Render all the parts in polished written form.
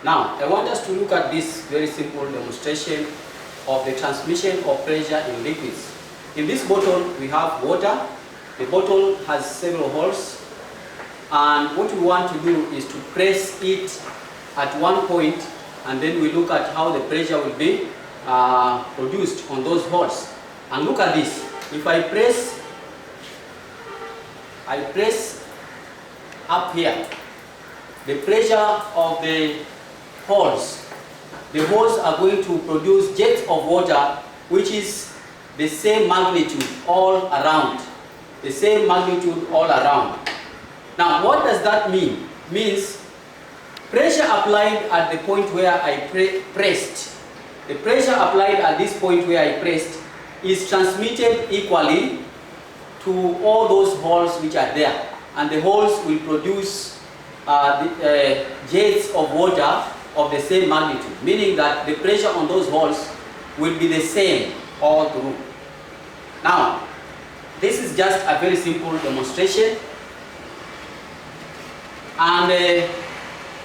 Now, I want us to look at this very simple demonstration of the transmission of pressure in liquids. In this bottle, we have water. The bottle has several holes. And what we want to do is to press it at one point, and then we look at how the pressure will be produced on those holes. And look at this. If I press up here, the pressure of the holes are going to produce jets of water which is the same magnitude all around. The same magnitude all around. Now what does that mean? Means pressure applied at the point where I pressed. The pressure applied at this point where I pressed is transmitted equally to all those holes which are there. And the holes will produce jets of water of the same magnitude, meaning that the pressure on those holes will be the same all through. Now, this is just a very simple demonstration. And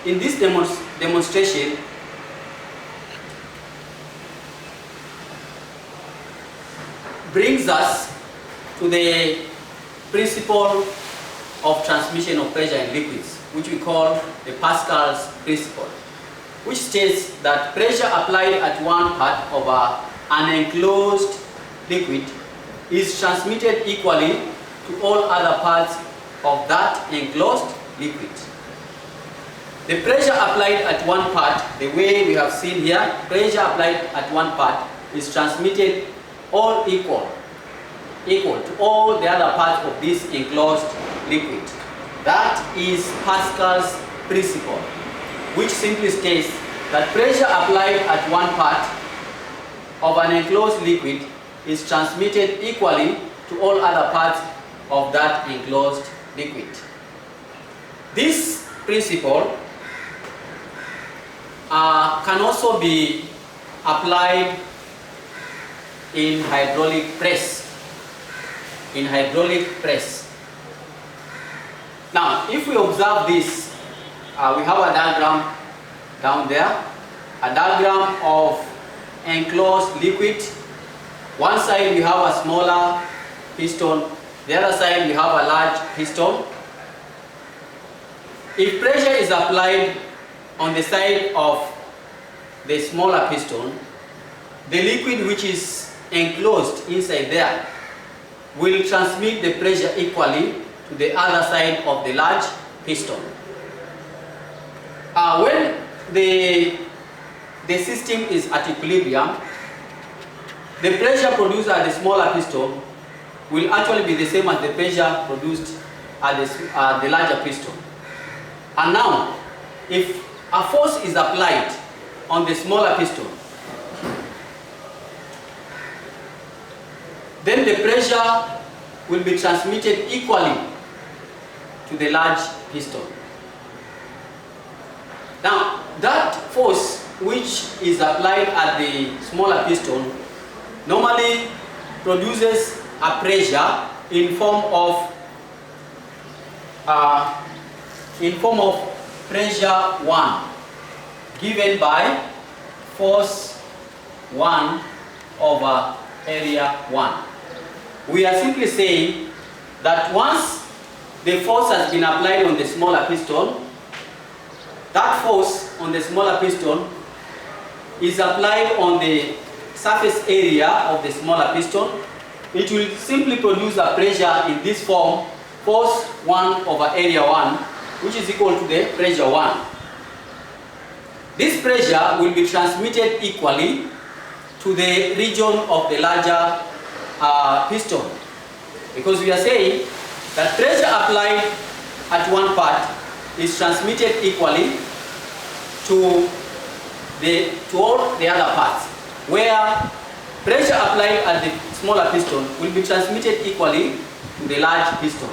in this demonstration, brings us to the principle of transmission of pressure in liquids, which we call the Pascal's principle, which states that pressure applied at one part of an enclosed liquid is transmitted equally to all other parts of that enclosed liquid. The pressure applied at one part, the way we have seen here, pressure applied at one part is transmitted all equal to all the other parts of this enclosed liquid. That is Pascal's principle, which simply states that pressure applied at one part of an enclosed liquid is transmitted equally to all other parts of that enclosed liquid. This principle can also be applied in hydraulic press. Now, if we observe this, we have a diagram down there, a diagram of enclosed liquid. One side we have a smaller piston, the other side we have a large piston. If pressure is applied on the side of the smaller piston, the liquid which is enclosed inside there will transmit the pressure equally to the other side of the large piston. When the system is at equilibrium, the pressure produced at the smaller piston will actually be the same as the pressure produced at the larger piston. And now, if a force is applied on the smaller piston, then the pressure will be transmitted equally to the large piston. Now, that force which is applied at the smaller piston normally produces a pressure in form of pressure 1 given by force 1 over area 1. We are simply saying that once the force has been applied on the smaller piston, that force on the smaller piston is applied on the surface area of the smaller piston. It will simply produce a pressure in this form, force 1 over area 1, which is equal to the pressure 1. This pressure will be transmitted equally to the region of the larger piston, because we are saying that pressure applied at one part is transmitted equally to all the other parts, where pressure applied at the smaller piston will be transmitted equally to the large piston.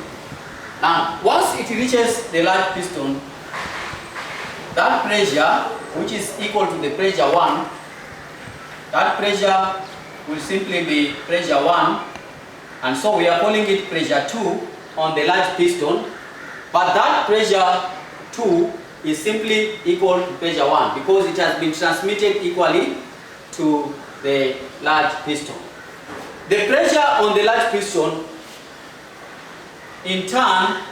Now, once it reaches the large piston, that pressure, which is equal to the pressure 1, that pressure will simply be pressure 1, and so we are calling it pressure 2 on the large piston, but that pressure 2 is simply equal to pressure 1 because it has been transmitted equally to the large piston. The pressure on the large piston in turn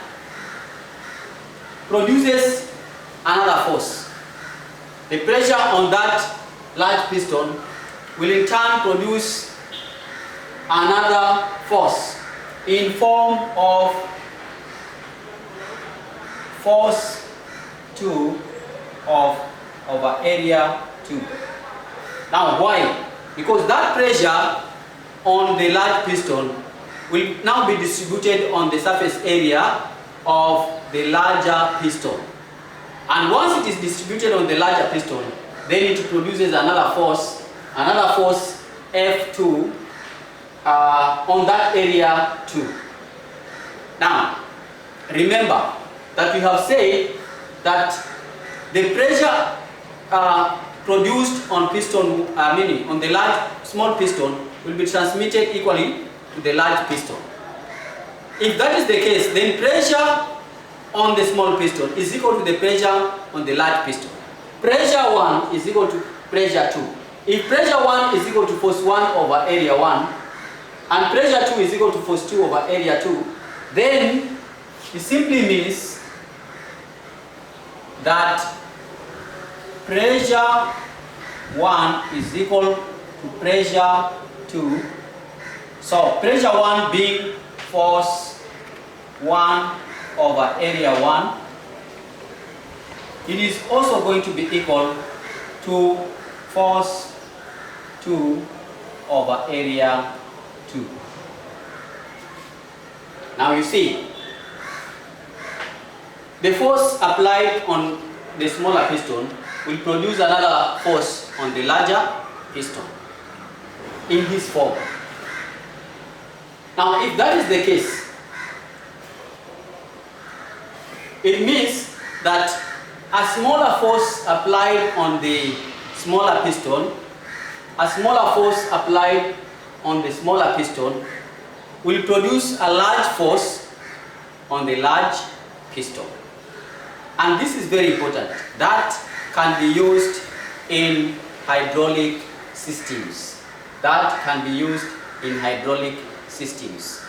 produces another force. The pressure on that large piston will in turn produce another force in form of force 2 over area 2. Now why? Because that pressure on the large piston will now be distributed on the surface area of the larger piston. And once it is distributed on the larger piston, then it produces another force F2 on that area too. Now, remember that we have said that the pressure produced on piston, meaning on the small piston, will be transmitted equally to the large piston. If that is the case, then pressure on the small piston is equal to the pressure on the large piston. Pressure 1 is equal to pressure 2. If pressure 1 is equal to force 1 over area 1, and pressure 2 is equal to force 2 over area 2, then it simply means that pressure 1 is equal to pressure 2. So pressure 1 being force 1 over area 1, it is also going to be equal to force 2 over area 2. Now you see, the force applied on the smaller piston will produce another force on the larger piston in this form. Now if that is the case, it means that a smaller force applied on the smaller piston, a smaller force applied on the smaller piston will produce a large force on the large piston. And this is very important. That can be used in hydraulic systems. That can be used in hydraulic systems.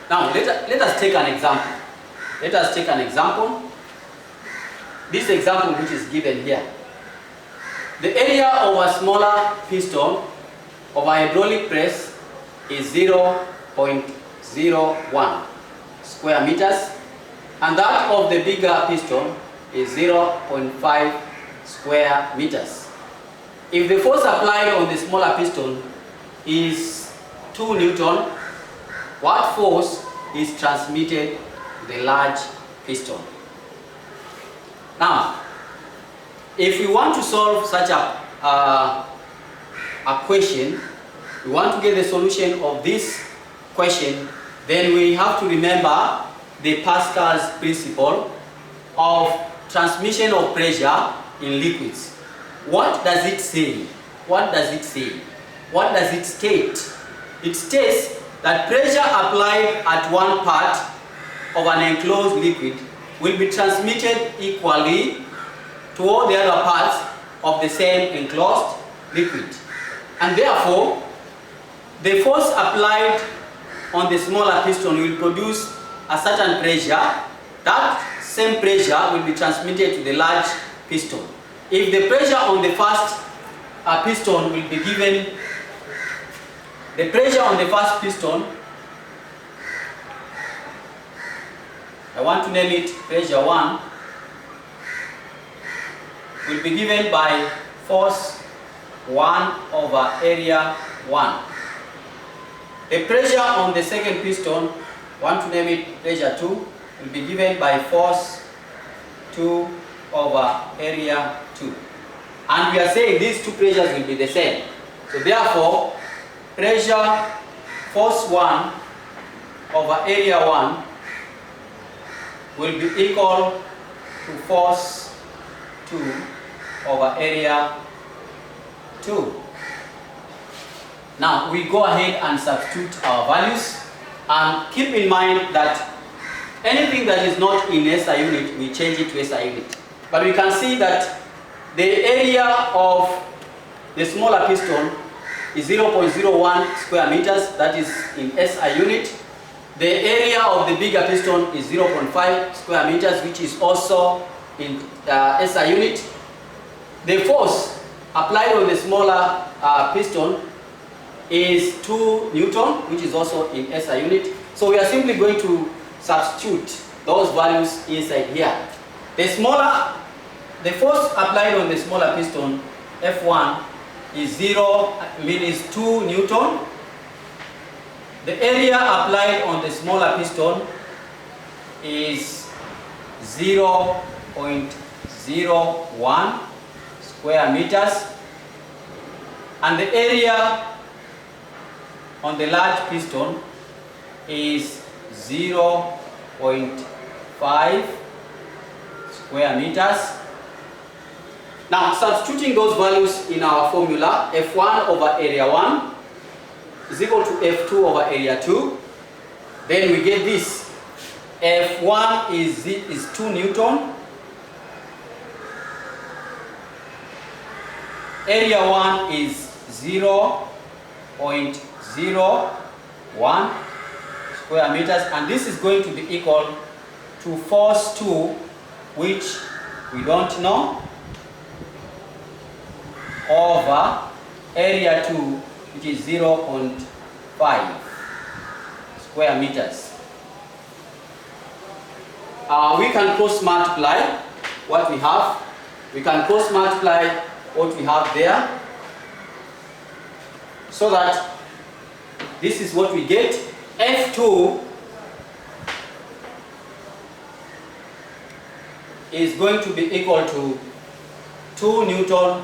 Now let us take an example. Let us take an example. This example which is given here. The area of a smaller piston of a hydraulic press is 0.01 square meters, and that of the bigger piston is 0.5 square meters. If the force applied on the smaller piston is 2 Newton, what force is transmitted to the large piston? Now, if we want to solve such a question, we want to get the solution of this question, then we have to remember the Pascal's principle of transmission of pressure in liquids. What does it say? What does it say? What does it state? It states that pressure applied at one part of an enclosed liquid will be transmitted equally to all the other parts of the same enclosed liquid. And therefore, the force applied on the smaller piston will produce a certain pressure. That same pressure will be transmitted to the large piston. If the pressure on the first piston will be given, the pressure on the first piston, I want to name it pressure 1, will be given by force 1 over area 1. The pressure on the second piston, I want to name it pressure 2, will be given by force 2 over area 2. And we are saying these two pressures will be the same. So therefore, pressure force 1 over area 1 will be equal to force 2 over area 2. Now we go ahead and substitute our values, And keep in mind that anything that is not in SI unit, we change it to SI unit. But we can see that the area of the smaller piston is 0.01 square meters, that is in SI unit. The area of the bigger piston is 0.5 square meters, which is also in SI unit. The force applied on the smaller piston is 2 Newton, which is also in SI unit. So we are simply going to substitute those values inside here. The force applied on the smaller piston, F1, is 2 Newton. The area applied on the smaller piston is 0.01 square meters, and the area on the large piston is 0.5 square meters. Now, substituting those values in our formula, F1 over area 1 is equal to F2 over area 2. Then we get this. F1 is 2 Newton. Area 1 is 0.01 square meters, and this is going to be equal to force 2, which we don't know, over area 2, which is 0.5 square meters. We can cross multiply what we have. We can cross multiply what we have there, so that this is what we get. F2 is going to be equal to 2 Newton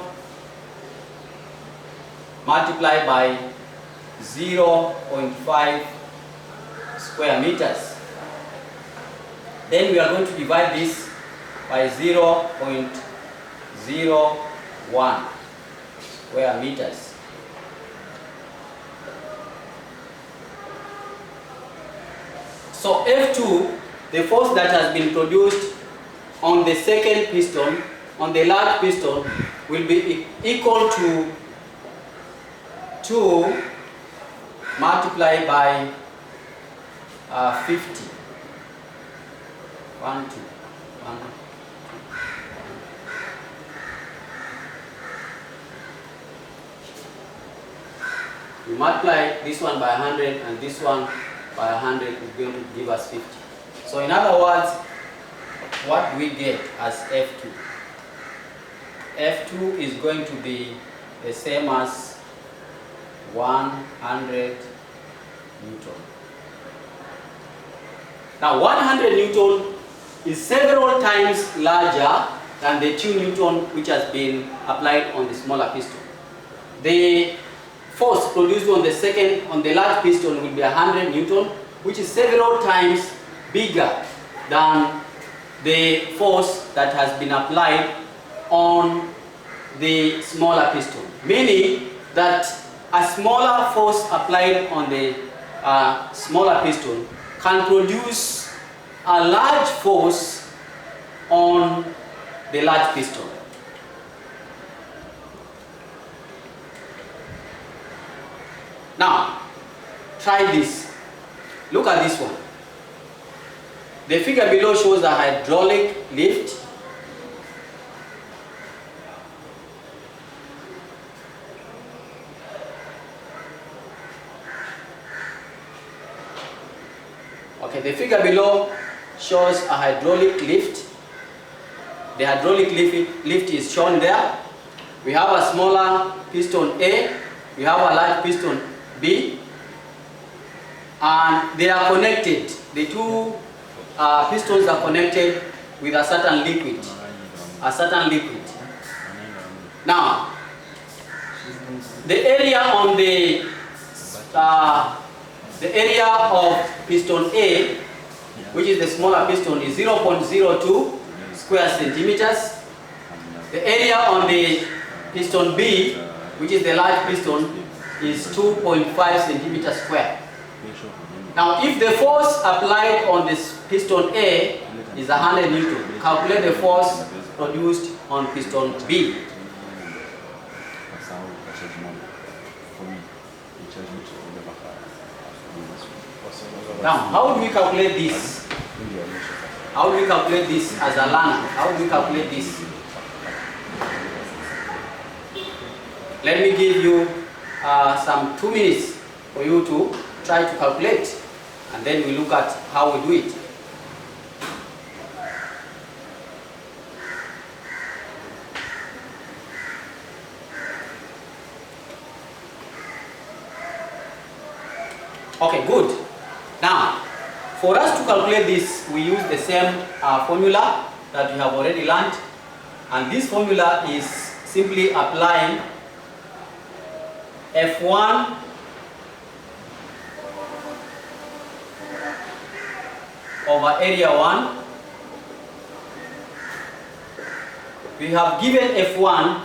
multiplied by 0.5 square meters. Then we are going to divide this by 0.01 square meters. So F2, the force that has been produced on the second piston, on the large piston, will be equal to 2 multiplied by 50. 1, 2, 1, 2. We multiply this one by 100 and this one by 100 is going to give us 50. So in other words, what do we get as F2? F2 is going to be the same as 100 Newton. Now 100 Newton is several times larger than the 2 Newton which has been applied on the smaller piston. The force produced on the large piston will be 100 Newton, which is several times bigger than the force that has been applied on the smaller piston. Meaning that a smaller force applied on the smaller piston can produce a large force on the large piston. Now, try this. Look at this one. The figure below shows a hydraulic lift. Okay, the figure below shows a hydraulic lift. The hydraulic lift is shown there. We have a smaller piston A, we have a large piston B, and they are connected. The two pistons are connected with a certain liquid. Now, the area on the area of piston A, which is the smaller piston, is 0.02 square centimeters. The area on the piston B, which is the large piston, is 2.5 centimeters square. Now, if the force applied on this piston A is 100 Newton, calculate the force produced on piston B. Now, how do we calculate this? How do we calculate this as a learner? How do we calculate this? Let me give you some 2 minutes for you to try to calculate, and then we look at how we do it. Okay, good. Now, for us to calculate this, we use the same formula that we have already learned, and this formula is simply applying F1 over area 1. We have given F1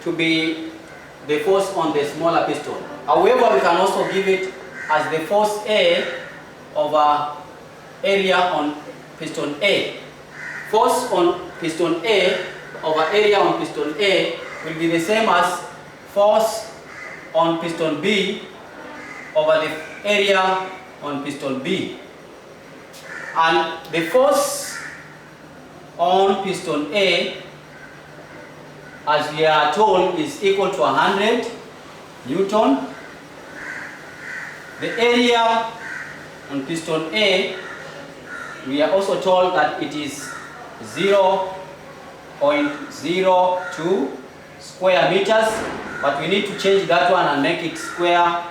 to be the force on the smaller piston. However, we can also give it as the force A over area on piston A. Force on piston A over area on piston A will be the same as force on piston B over the area on piston B. And the force on piston A, as we are told, is equal to 100 Newton. The area on piston A, we are also told that it is 0.02 square meters, but we need to change that one and make it square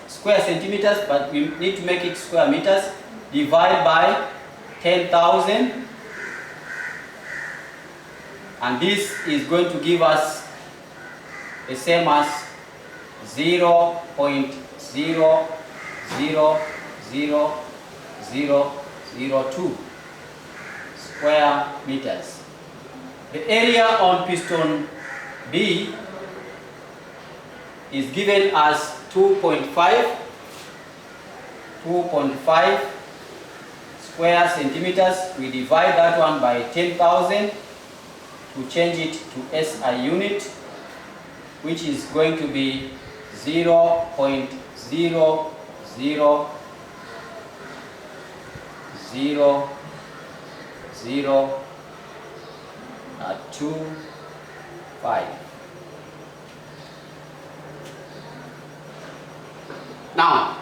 square centimeters, but we need to make it square meters. Divide by 10,000, and this is going to give us the same as 0.0000002 square meters. The area on piston B is given as 2.5 square centimeters. We divide that one by 10,000 to change it to SI unit, which is going to be 0.00025. Now,